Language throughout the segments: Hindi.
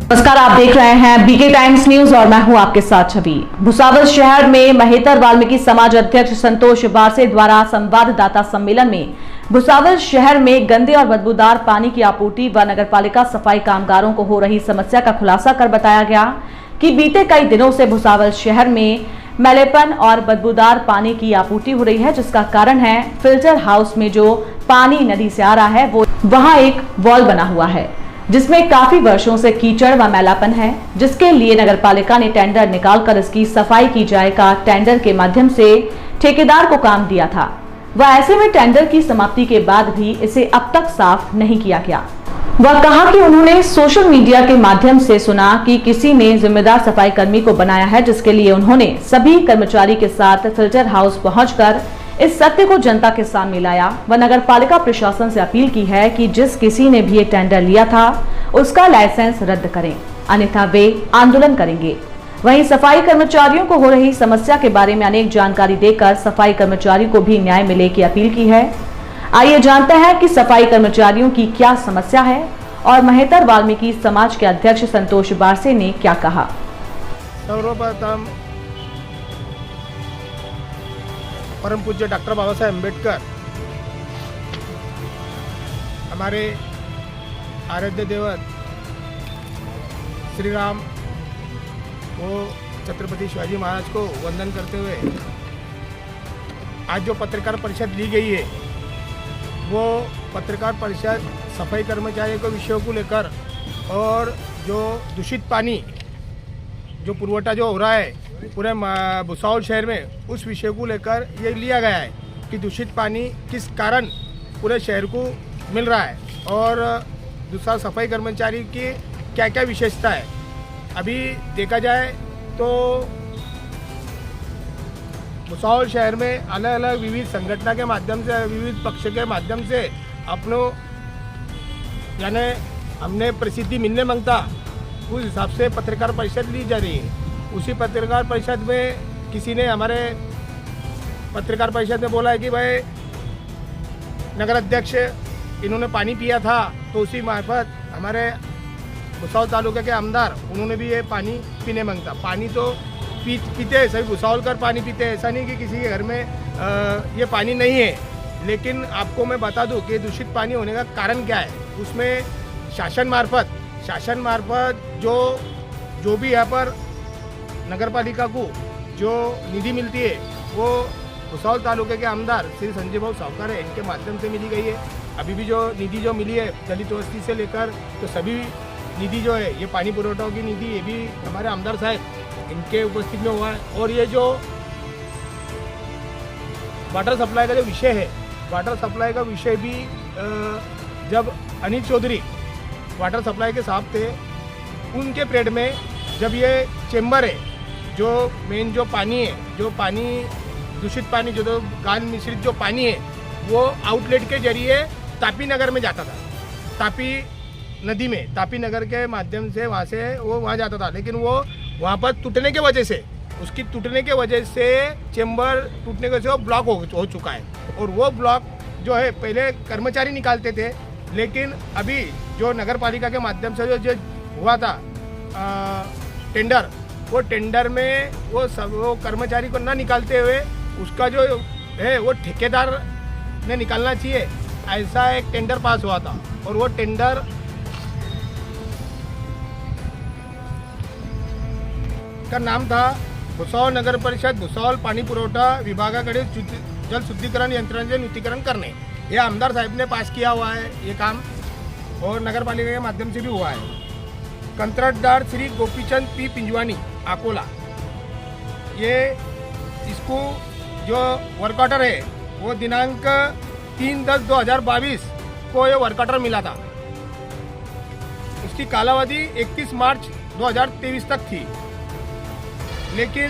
नमस्कार, आप देख रहे हैं बीके टाइम्स न्यूज और मैं हूं आपके साथ छवि। भुसावल शहर में महेतर वाल्मीकि समाज अध्यक्ष संतोष बारसे द्वारा संवाददाता सम्मेलन में भुसावल शहर में गंदे और बदबूदार पानी की आपूर्ति व नगरपालिका सफाई कामगारों को हो रही समस्या का खुलासा कर बताया गया कि बीते कई दिनों से भुसावल शहर में मैलेपन और बदबूदार पानी की आपूर्ति हो रही है, जिसका कारण है फिल्टर हाउस में जो पानी नदी से आ रहा है वो वहां एक वॉल बना हुआ है जिसमें काफी वर्षों से कीचड़ व मैलापन है, जिसके लिए नगरपालिका ने टेंडर निकालकर इसकी सफाई की जाए का टेंडर के माध्यम से ठेकेदार को काम दिया था। वह ऐसे में टेंडर की समाप्ति के बाद भी इसे अब तक साफ नहीं किया गया। वह कहा कि उन्होंने सोशल मीडिया के माध्यम से सुना कि किसी ने जिम्मेदार सफाई कर्मी को बनाया है, जिसके लिए उन्होंने सभी कर्मचारी के साथ फिल्टर हाउस पहुंचकर इस सत्य को जनता के सामने लाया व नगरपालिका प्रशासन से अपील की है कि जिस किसी ने भी ये टेंडर लिया था उसका लाइसेंस रद्द करें, अन्यथा वे आंदोलन करेंगे। वहीं सफाई कर्मचारियों को हो रही समस्या के बारे में अनेक जानकारी देकर सफाई कर्मचारियों को भी न्याय मिले की अपील की है। आइए जानते हैं कि सफाई कर्मचारियों की क्या समस्या है और महेतर वाल्मीकि समाज के अध्यक्ष संतोष बारसे ने क्या कहा। सर्वप्रथम परम पूज्य डॉक्टर बाबा साहेब अम्बेडकर हमारे आराध्य देवत श्री राम वो छत्रपति शिवाजी महाराज को वंदन करते हुए आज जो पत्रकार परिषद ली गई है वो पत्रकार परिषद सफाई कर्मचारियों के विषयों को लेकर और जो दूषित पानी जो पुरवठा जो हो रहा है पूरे भुसावल शहर में उस विषय को लेकर ये लिया गया है कि दूषित पानी किस कारण पूरे शहर को मिल रहा है और दूसरा सफाई कर्मचारी की क्या क्या विशेषता है। अभी देखा जाए तो भुसावल शहर में अलग अलग विविध संगठन के माध्यम से विविध पक्ष के माध्यम से अपनों यानी हमने प्रसिद्धि मिलने मांगता उस हिसाब से पत्रकार परिषद ली जा रही है। उसी पत्रकार परिषद में किसी ने हमारे पत्रकार परिषद में बोला है कि भाई नगर अध्यक्ष इन्होंने पानी पिया था, तो उसी मार्फत हमारे भुसावल तालुके के आमदार उन्होंने भी ये पानी पीने मांगता। पानी तो पीते हैं, सभी भुसावलकर पानी पीते हैं, ऐसा नहीं कि किसी के घर में ये पानी नहीं है। लेकिन आपको मैं बता दूं कि दूषित पानी होने का कारण क्या है। उसमें शासन मार्फत जो भी यहाँ पर नगरपालिका को जो निधि मिलती है वो भुसावल तालुके के आमदार श्री संजय भाऊ सावकार है, इनके माध्यम से मिली गई है। अभी भी जो निधि जो मिली है दलित वस्ती से लेकर तो सभी निधि जो है ये पानी पुरवठाओं की निधि ये भी हमारे आमदार साहब इनके उपस्थित में हुआ है। और ये जो वाटर सप्लाई का जो विषय है, वाटर सप्लाई का विषय भी जब अनिल चौधरी वाटर सप्लाई के साहब थे उनके पीरियड में जब ये चेंबर है जो मेन जो पानी है, जो पानी दूषित पानी जो गान मिश्रित जो पानी है वो आउटलेट के जरिए तापी नगर में जाता था, तापी नदी में, तापी नगर के माध्यम से वहाँ से वो वहाँ जाता था। लेकिन वो वहाँ पर टूटने के वजह से चेंबर टूटने की वजह से वो ब्लॉक हो चुका है। और वो ब्लॉक जो है पहले कर्मचारी निकालते थे, लेकिन अभी जो नगर पालिका के माध्यम से जो हुआ था टेंडर, वो टेंडर में वो कर्मचारी को ना निकालते हुए उसका जो है वो ठेकेदार ने निकालना चाहिए, ऐसा एक टेंडर पास हुआ था। और वो टेंडर का नाम था भुसावल नगर परिषद भुसावल पाणी पुरवठा विभागाकडे जल शुद्धीकरण यंत्रणेचे नूतनीकरण करणे, ये आमदार साहब ने पास किया हुआ है ये काम, और नगर पालिका के माध्यम से भी हुआ है। कंत्राटदार श्री गोपीचंद पी पिंजवानी अकोला, ये इसको जो वर्क ऑर्डर है वो दिनांक 3/10/2022 को ये वर्क ऑर्डर मिला था। उसकी कालावधि 31 मार्च 2023 तक थी, लेकिन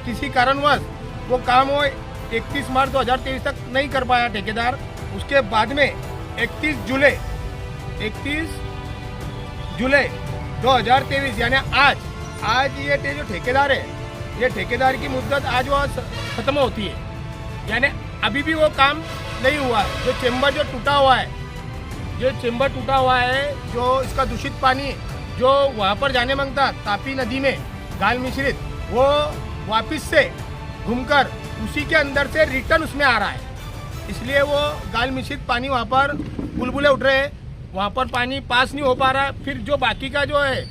किसी कारणवश वो काम वो 31 मार्च 2023 तक नहीं कर पाया ठेकेदार। उसके बाद में 31 जुलाई 2023 यानी आज ये जो ठेकेदार है, ये ठेकेदार की मुद्दत आज वो खत्म होती है, यानी अभी भी वो काम नहीं हुआ। जो चेंबर जो टूटा हुआ है, जो इसका दूषित पानी जो वहाँ पर जाने मांगता तापी नदी में गाल मिश्रित, वो वापस से घूमकर उसी के अंदर से रिटर्न उसमें आ रहा है। इसलिए वो गाल मिश्रित पानी वहाँ पर बुलबुले उठ रहे हैं, वहाँ पर पानी पास नहीं हो पा रहा है। फिर जो बाकी का जो है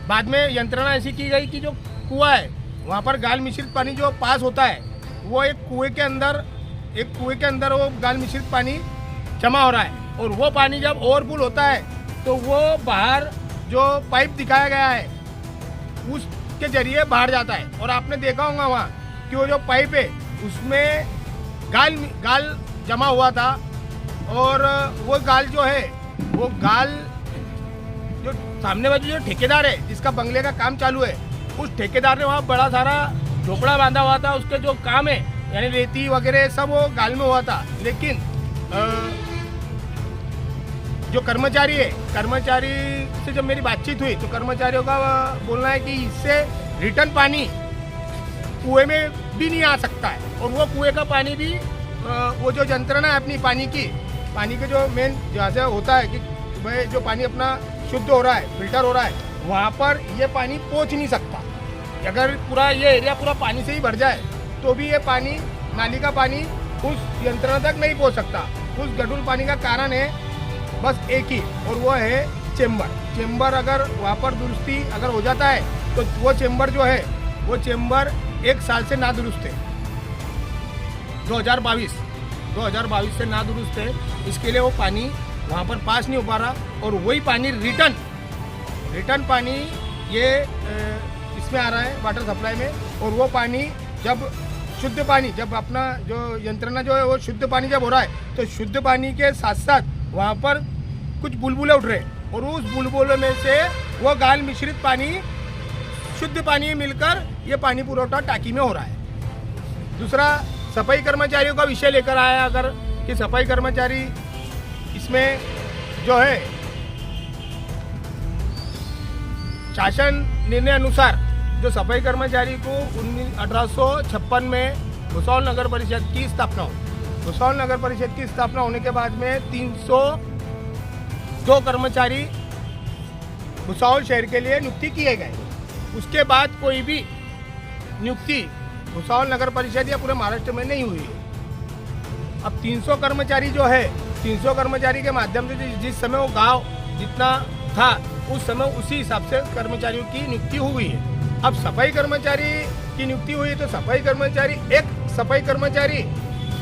बाद में यंत्रणा ऐसी की गई कि जो कुआं है वहाँ पर गाल मिश्रित पानी जो पास होता है वो एक कुएं के अंदर वो गाल मिश्रित पानी जमा हो रहा है, और वो पानी जब ओवरफुल होता है तो वो बाहर जो पाइप दिखाया गया है उसके जरिए बाहर जाता है। और आपने देखा होगा वहाँ कि वो जो पाइप है उसमें गाल जमा हुआ था, और वो गाल जो है वो गाल जो सामने वाले जो ठेकेदार है जिसका बंगले का काम चालू है, उस ठेकेदार ने वहाँ बड़ा सारा झोपड़ा बांधा हुआ था। उसके जो काम है यानी रेती वगैरह सब वो गाल में हुआ था। लेकिन जो कर्मचारी है, कर्मचारी से जब मेरी बातचीत हुई तो कर्मचारियों का बोलना है कि इससे रिटर्न पानी कुएं में भी नहीं आ सकता है, और वो कुएं का पानी भी वो जो यंत्रणा है अपनी पानी के जो मेन जहाँ से होता है कि भाई जो पानी अपना शुद्ध हो रहा है, फिल्टर हो रहा है, वहाँ पर ये पानी पहुँच नहीं सकता। अगर पूरा ये एरिया पूरा पानी से ही भर जाए तो भी ये पानी, नाली का पानी उस यंत्रणा तक नहीं पहुँच सकता। उस गढूल पानी का कारण है बस एक ही, और वो है चेम्बर। अगर वहाँ पर दुरुस्ती अगर हो जाता है तो वो चेम्बर जो है वो चेम्बर 1 साल से ना दुरुस्त है, 2022 से ना दुरुस्त है। इसके लिए वो पानी वहाँ पर पास नहीं हो पा रहा, और वही पानी रिटर्न पानी ये इसमें आ रहा है वाटर सप्लाई में। और वो पानी जब शुद्ध पानी, जब अपना जो यंत्रणा जो है वो शुद्ध पानी जब हो रहा है तो शुद्ध पानी के साथ साथ वहाँ पर कुछ बुलबुले उठ रहे हैं, और उस बुलबुले में से वो गाल मिश्रित पानी शुद्ध पानी मिलकर ये पानी पुरवठा टाकी में हो रहा है। दूसरा, सफाई कर्मचारियों का विषय लेकर आया अगर कि सफाई कर्मचारी इसमें जो है शासन निर्णय अनुसार जो सफाई कर्मचारी को 1856 में भुसावल नगर परिषद की स्थापना हुई। भुसावल नगर परिषद की स्थापना होने के बाद में 302 कर्मचारी भुसावल शहर के लिए नियुक्ति किए गए। उसके बाद कोई भी नियुक्ति भुसावल नगर परिषद या पूरे महाराष्ट्र में नहीं हुई है। अब 300 कर्मचारी जो है, 300 कर्मचारी के माध्यम से जिस समय वो गांव जितना था उस समय उसी हिसाब से कर्मचारियों की नियुक्ति हुई है। अब सफाई कर्मचारी की नियुक्ति हुई तो सफाई कर्मचारी, एक सफाई कर्मचारी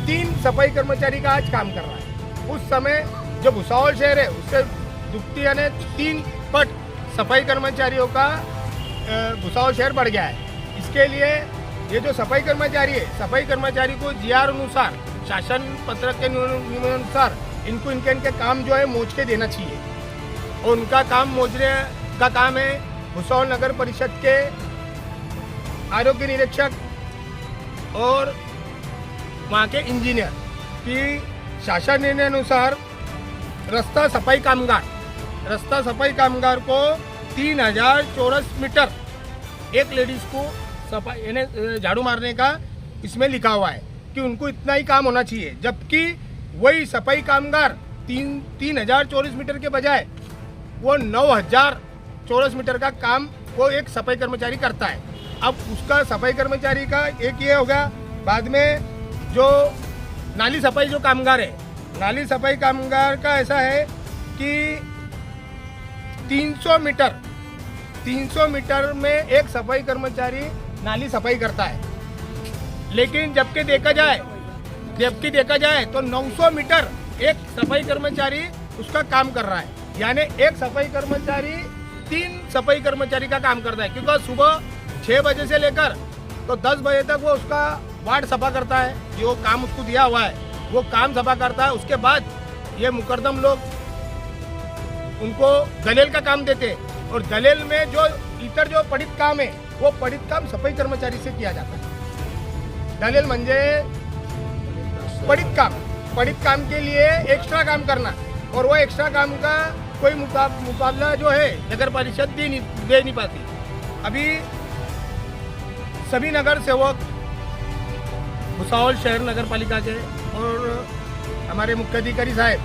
3 सफाई कर्मचारी का आज काम कर रहा है। उस समय जो भुसावल शहर है उससे दुगती यानी 3 पट सफाई कर्मचारियों का भुसावल शहर बढ़ गया है। इसके लिए ये जो सफाई कर्मचारी है, सफाई कर्मचारी को जीआर अनुसार, शासन पत्र के नियम अनुसार इनको इनके काम जो है मोच के देना चाहिए, और उनका काम मोजने का काम है भुसावल नगर परिषद के आरोग्य निरीक्षक और वहाँ के इंजीनियर की शासन निर्णय अनुसार रास्ता सफाई कामगार को 3000 चौरस मीटर एक लेडीज को सफाई यानी झाड़ू मारने का इसमें लिखा हुआ है कि उनको इतना ही काम होना चाहिए, जबकि वही सफाई कामगार 3000 चौरस मीटर के बजाय वो 9000 चौरस मीटर का काम वो एक सफाई कर्मचारी करता है। अब उसका सफाई कर्मचारी का एक ये होगा। बाद में जो नाली सफाई जो कामगार है, नाली सफाई कामगार का ऐसा है कि 300 मीटर में एक सफाई कर्मचारी नाली सफाई करता है, लेकिन जबकि देखा जाए तो 900 मीटर एक सफाई कर्मचारी उसका काम कर रहा है। यानी एक सफाई कर्मचारी 3 सफाई कर्मचारी का काम करता है, क्योंकि सुबह 6 बजे से लेकर तो 10 बजे तक वो उसका वार्ड सफा करता है, जो काम उसको दिया हुआ है वो काम सफा करता है। उसके बाद ये मुकर्दम लोग उनको दलेल का काम देते हैं, और दलेल में जो इतर जो पढ़ित काम है वो पढ़ित काम सफाई कर्मचारी से किया जाता है। दलेल म्हणजे पढ़ित काम के लिए एक्स्ट्रा काम करना, और वो एक्स्ट्रा काम का कोई मुकाबला जो है नगर परिषद दे नहीं पाती। अभी सभी नगर सेवक भुसावल शहर नगर पालिका के और हमारे मुख्य अधिकारी साहब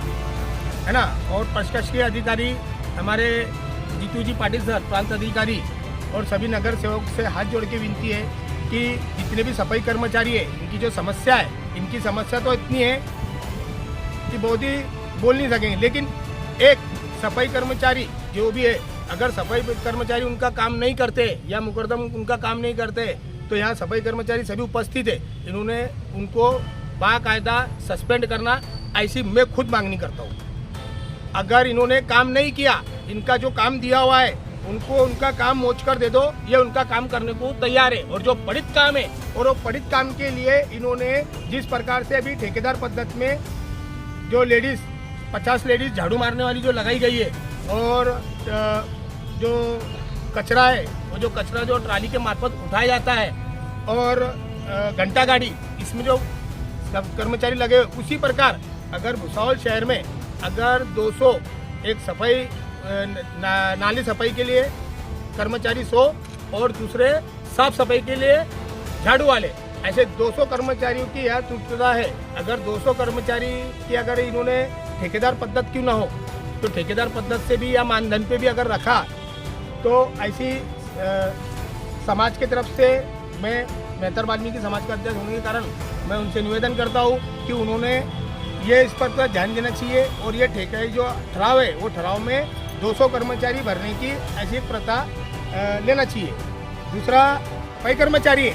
है ना, और प्रशासकीय अधिकारी हमारे जीतू जी पाटिल सर, प्रांत अधिकारी और सभी नगर सेवक से हाथ जोड़ के विनती है कि जितने भी सफाई कर्मचारी है, इनकी जो समस्या है, इनकी समस्या तो इतनी है कि बहुत ही बोल नहीं सकेंगे। लेकिन एक सफाई कर्मचारी जो भी है, अगर सफाई कर्मचारी उनका काम नहीं करते या मुकदम उनका काम नहीं करते, तो यहाँ सफाई कर्मचारी सभी उपस्थित है, इन्होंने उनको बाकायदा सस्पेंड करना, ऐसी मैं खुद मांगनी करता हूँ। अगर इन्होंने काम नहीं किया, इनका जो काम दिया हुआ है उनको उनका काम मोच कर दे दो, ये उनका काम करने को तैयार है। और जो पढ़ित काम है, और वो पढ़ित काम के लिए इन्होंने जिस प्रकार से अभी ठेकेदार पद्धति में जो लेडीज़ 50 लेडीज़ झाड़ू मारने वाली जो लगाई गई है, और जो कचरा है, वो जो कचरा जो ट्राली के मार्फत उठाया जाता है, और घंटा गाड़ी, इसमें जो कर्मचारी लगे, उसी प्रकार अगर भुसावल शहर में अगर 200 एक सफाई नाली सफाई के लिए कर्मचारी 100 और दूसरे साफ सफाई के लिए झाड़ू वाले, ऐसे 200 कर्मचारियों की यह तुल्यता है। अगर 200 कर्मचारी की अगर इन्होंने ठेकेदार पद्धति क्यों ना हो, तो ठेकेदार पद्धति से भी या मानधन पे भी अगर रखा, तो ऐसी समाज की तरफ से मैं मेहतर वाल्मीकि समाज का अध्यक्ष होने के कारण मैं उनसे निवेदन करता हूँ कि उन्होंने ये इस पर ध्यान देना चाहिए, और ये ठेके जो ठहराव है, वो ठहराव में 200 कर्मचारी भरने की ऐसी प्रथा लेना चाहिए। दूसरा सफाई कर्मचारी है,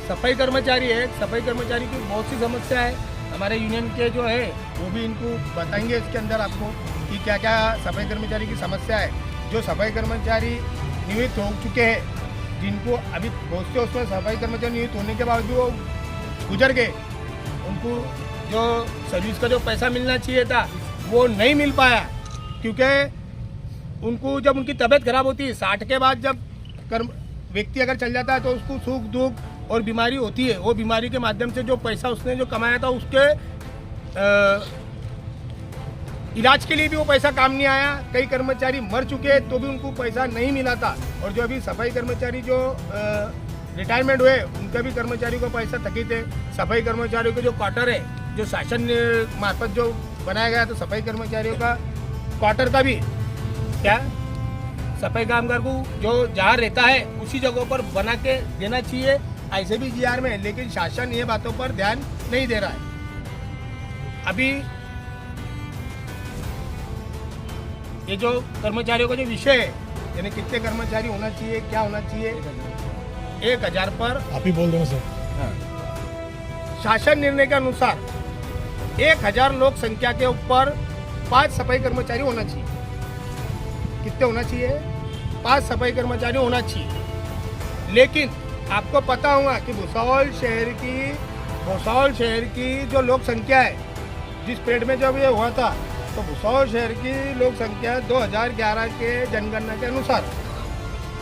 सफाई कर्मचारी है, सफाई कर्मचारी की बहुत सी समस्या है। हमारे यूनियन के जो है वो भी इनको बताएंगे इसके अंदर आपको कि क्या क्या सफाई कर्मचारी की समस्या है। जो सफाई कर्मचारी नियुक्त हो चुके हैं, जिनको अभी बहुत से उसमें सफाई कर्मचारी नियुक्त होने के बावजूद वो गुजर गए, उनको जो सर्विस का जो पैसा मिलना चाहिए था वो नहीं मिल पाया, क्योंकि उनको जब उनकी तबीयत खराब होती है, 60 के बाद जब व्यक्ति अगर चल जाता है तो उसको सुख दुख और बीमारी होती है, वो बीमारी के माध्यम से जो पैसा उसने जो कमाया था उसके इलाज के लिए भी वो पैसा काम नहीं आया। कई कर्मचारी मर चुके तो भी उनको पैसा नहीं मिला था, और जो अभी सफाई कर्मचारी जो रिटायरमेंट हुए उनका भी कर्मचारी को पैसा थकित है। सफाई कर्मचारियों के जो क्वार्टर है, जो शासन मार्फत जो बनाया गया, तो सफाई कर्मचारियों का क्वार्टर का भी क्या सफाई कामगार को जो जहाँ रहता है उसी जगहों पर बना के देना चाहिए, ऐसे भी जीआर में। लेकिन शासन ये बातों पर ध्यान नहीं दे रहा है। अभी ये जो कर्मचारियों का जो विषय है, यानी कितने कर्मचारी होना चाहिए, क्या होना चाहिए, 1000 पर आप ही बोल दो सर। शासन निर्णय के अनुसार 1000 लोक संख्या के ऊपर 5 सफाई कर्मचारी होना चाहिए। कितने होना चाहिए? 5 सफाई कर्मचारी होना चाहिए। लेकिन आपको पता होगा कि भुसावल शहर की जो लोक संख्या है, जिस पीरियड में जब ये हुआ था, तो भुसावल शहर की लोक संख्या 2011 के जनगणना के अनुसार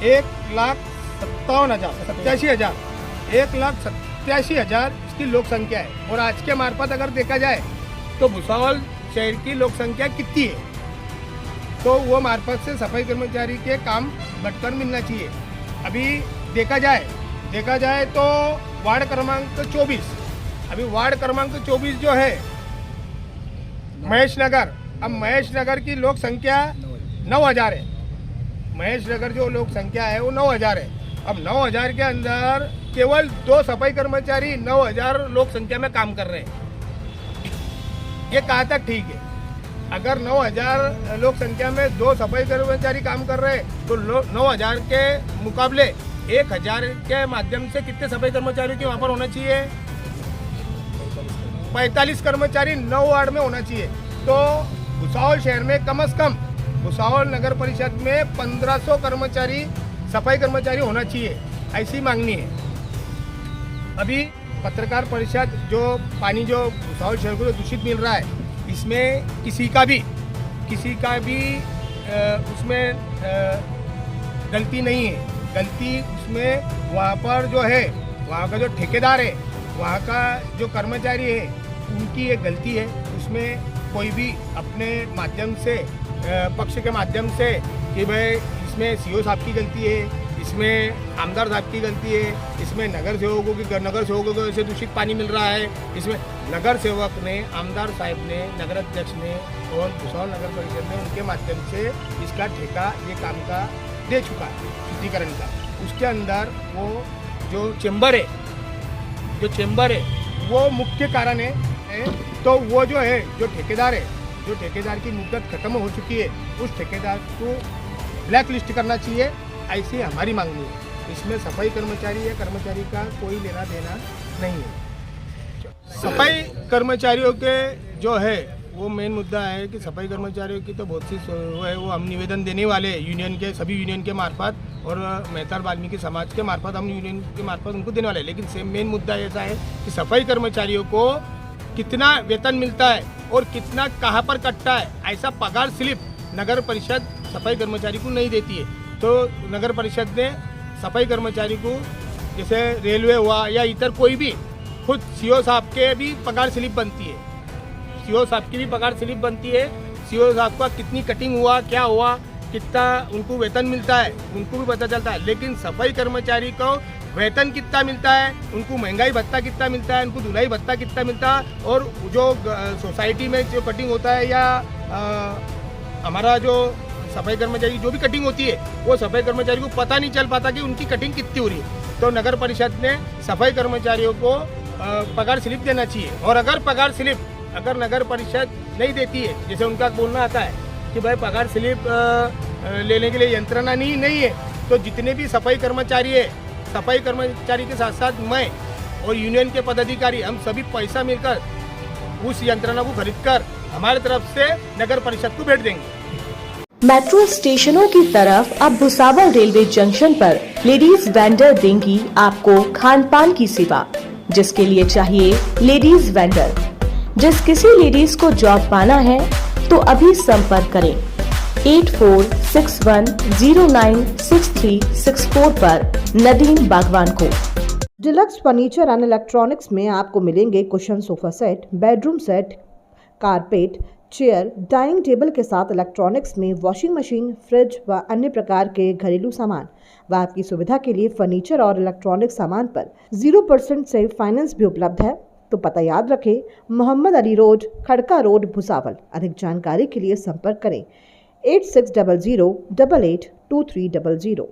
1,87,000 इसकी लोक संख्या है। और आज के मार्फत अगर देखा जाए तो भुसावल शहर की लोक संख्या कितनी है, तो वो मार्फत से सफाई कर्मचारी के काम बटकर मिलना चाहिए। अभी देखा जाए तो वार्ड क्रमांक 24, अभी वार्ड क्रमांक 24 जो है महेश नगर, अब महेश नगर की लोक संख्या 9000 है। महेश नगर जो लोक संख्या है वो 9000 है। अब 9000 के अंदर केवल 2 सफाई कर्मचारी 9000 लोक संख्या में काम कर रहे हैं। ये कहाँ तक ठीक है? अगर 9000 लोक संख्या में 2 सफाई कर्मचारी काम कर रहे हैं, तो 9000 के मुकाबले 1000 के माध्यम से कितने सफाई कर्मचारियों के वहाँ पर होना चाहिए? 45 कर्मचारी 9 वार्ड में होना चाहिए। तो भुसावल शहर में कम से कम भुसावल नगर परिषद में 1500 कर्मचारी सफाई कर्मचारी होना चाहिए, ऐसी मांगनी है। अभी पत्रकार परिषद जो पानी जो भुसावल शहर को जो दूषित मिल रहा है, इसमें किसी का भी उसमें गलती नहीं है। गलती उसमें वहाँ पर जो है, वहाँ का जो ठेकेदार है, वहाँ का जो कर्मचारी है, उनकी ये गलती है। उसमें कोई भी अपने माध्यम से पक्ष के माध्यम से कि भाई इसमें सीओ साहब की गलती है, इसमें आमदार साहब की गलती है, इसमें नगर सेवकों से दूषित पानी मिल रहा है, इसमें नगर सेवक ने, आमदार साहब ने, नगर अध्यक्ष ने और भुसावल नगर परिषद ने उनके माध्यम से इसका ठेका ये काम का दे चुका है शुद्धिकरण का। उसके अंदर वो जो चेंबर है वो मुख्य कारण है। तो वो जो है जो ठेकेदार की मुद्दत खत्म हो चुकी है, उस ठेकेदार को ब्लैक लिस्ट करना चाहिए, ऐसी हमारी मांगनी है। इसमें सफाई कर्मचारी का कोई लेना देना नहीं है। सफाई कर्मचारियों के जो है वो मेन मुद्दा है कि सफाई कर्मचारियों की तो बहुत सी वो है, वो हम निवेदन देने वाले हैं सभी यूनियन के मार्फत और मेहतर वाल्मीकि समाज के मार्फत, हम यूनियन के मार्फत उनको देने वाले हैं। लेकिन सेम मेन मुद्दा ऐसा है कि सफाई कर्मचारियों को कितना वेतन मिलता है और कितना कहाँ पर कटता है, ऐसा पगार स्लिप नगर परिषद सफाई कर्मचारी को नहीं देती है। तो नगर परिषद ने सफाई कर्मचारी को जैसे रेलवे हुआ या इतर कोई भी, खुद सीओ साहब के भी पगार स्लिप बनती है, सीओ साहब की भी पगार स्लिप बनती है। सीओ साहब का कितनी कटिंग हुआ, क्या हुआ, कितना उनको वेतन मिलता है, उनको भी पता चलता है। लेकिन सफाई कर्मचारी को वेतन कितना मिलता है, उनको महंगाई भत्ता कितना मिलता है, उनको धुलाई भत्ता कितना मिलता है, और जो सोसाइटी में जो कटिंग होता है या हमारा जो सफाई कर्मचारी जो भी कटिंग होती है, वो सफाई कर्मचारी को पता नहीं चल पाता कि उनकी कटिंग कितनी हो रही है। तो नगर परिषद ने सफाई कर्मचारियों को पगार स्लिप देना चाहिए। और अगर नगर परिषद नहीं देती है, जैसे उनका बोलना आता है कि भाई पगार स्लिप लेने के लिए यंत्रणा नहीं है, तो जितने भी सफाई कर्मचारी है, सफाई कर्मचारी के साथ साथ मैं और यूनियन के पदाधिकारी, हम सभी पैसा मिलकर उस यंत्रणा को खरीदकर हमारे तरफ से नगर परिषद को भेज देंगे। मेट्रो स्टेशनों की तरफ अब भुसावल रेलवे जंक्शन पर लेडीज वेंडर देंगी आपको खान पान की सेवा, जिसके लिए चाहिए लेडीज वेंडर। जिस किसी लेडीज को जॉब पाना है तो अभी संपर्क करें 8461096364 पर नदीम बागवान को। डिलक्स फर्नीचर एंड इलेक्ट्रॉनिक्स में आपको मिलेंगे cushion sofa set, bedroom set, carpet, chair, dining table के साथ इलेक्ट्रॉनिक्स में वॉशिंग मशीन, फ्रिज व अन्य प्रकार के घरेलू सामान व आपकी सुविधा के लिए फर्नीचर और इलेक्ट्रॉनिक सामान पर 0% से फाइनेंस भी उपलब्ध है। तो पता याद रखें, मोहम्मद अली रोड, खड़का रोड, भुसावल। अधिक जानकारी के लिए संपर्क करें 8600882300।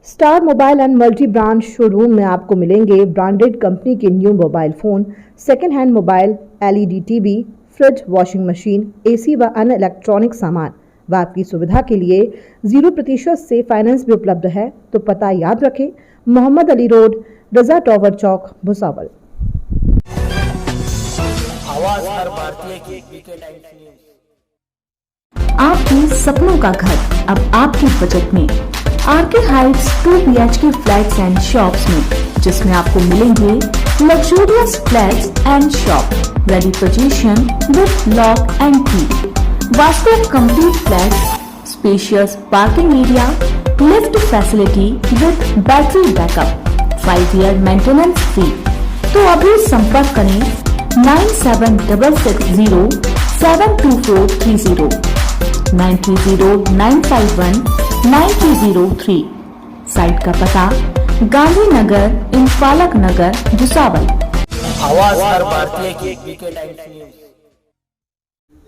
Star mobile and multi brand showroom में आपको मिलेंगे ब्रांडेड कंपनी के new mobile phone, second hand mobile, LED TV, fridge, washing machine, AC व अन्य इलेक्ट्रॉनिक सामान व आपकी सुविधा के लिए 0% से फाइनेंस भी उपलब्ध है। तो पता याद रखें, मोहम्मद अली रोड, रजा टॉवर चौक, भुसावल। आवाज हर भारतीय की BK टाइम्स न्यूज़। आपके सपनों का घर अब आपके बजट में। RK heights 2 BHK flats and shops में, जिसमें आपको मिलेंगे luxurious flats and shop ready position with lock and key, vastu complete flats, spacious parking area, lift facility with battery backup, 5 year maintenance free. तो अभी संपर्क करें 9766072430, 9309519303। साइट का पता गांधीनगर, इंफालक नगर, भुसावल। आवाज हर भारतीय की BK times news.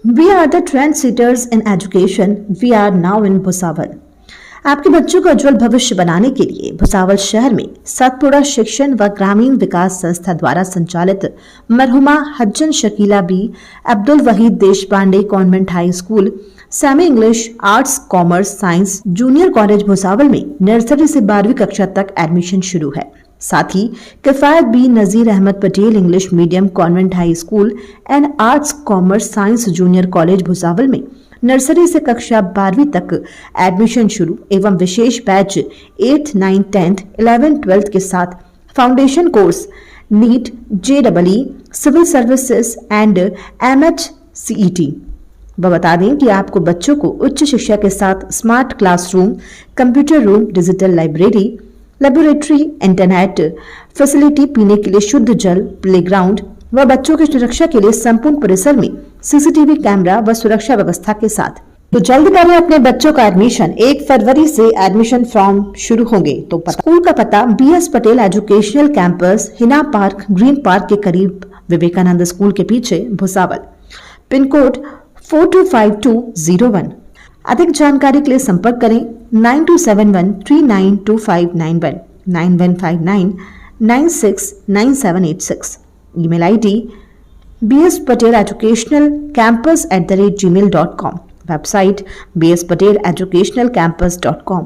We are the trendsetters in education. We are now in Bhusawal. आपके बच्चों का उज्जवल भविष्य बनाने के लिए भुसावल शहर में सतपुड़ा शिक्षण व ग्रामीण विकास संस्था द्वारा संचालित मरहुमा हज्जन Shakila Bi Abdul Wahid Deshpande convent high school, semi English, arts, commerce, science junior college Bhusawal में नर्सरी से 12वीं कक्षा तक एडमिशन शुरू है। साथ ही Kifayat B Nazir Ahmad Patel English medium convent high school and arts, commerce, science junior college Bhusawal में नर्सरी से कक्षा 12वीं तक एडमिशन शुरू एवं विशेष बैच 8, 9, 10, 11, 12 के साथ foundation course NEET, JEE, civil services and MHCET। वह बता दें कि आपको बच्चों को उच्च शिक्षा के साथ smart classroom, computer room, digital library, laboratory, internet facility, पीने के लिए शुद्ध जल, प्लेग्राउंड व बच्चों की सुरक्षा के लिए संपूर्ण परिसर में CCTV कैमरा व सुरक्षा व्यवस्था के साथ तो जल्द करें अपने बच्चों का एडमिशन। 1 फरवरी से एडमिशन फॉर्म शुरू होंगे। तो स्कूल का पता BS Patel educational campus, Hina park, green park के करीब, विवेकानंद स्कूल के पीछे, भुसावल। Pin code 425201। अधिक जानकारी के लिए संपर्क करें 9271392591, 9159969786। Email ID bspateleducationalcampus@gmail.com। Website bspateleducationalcampus.com।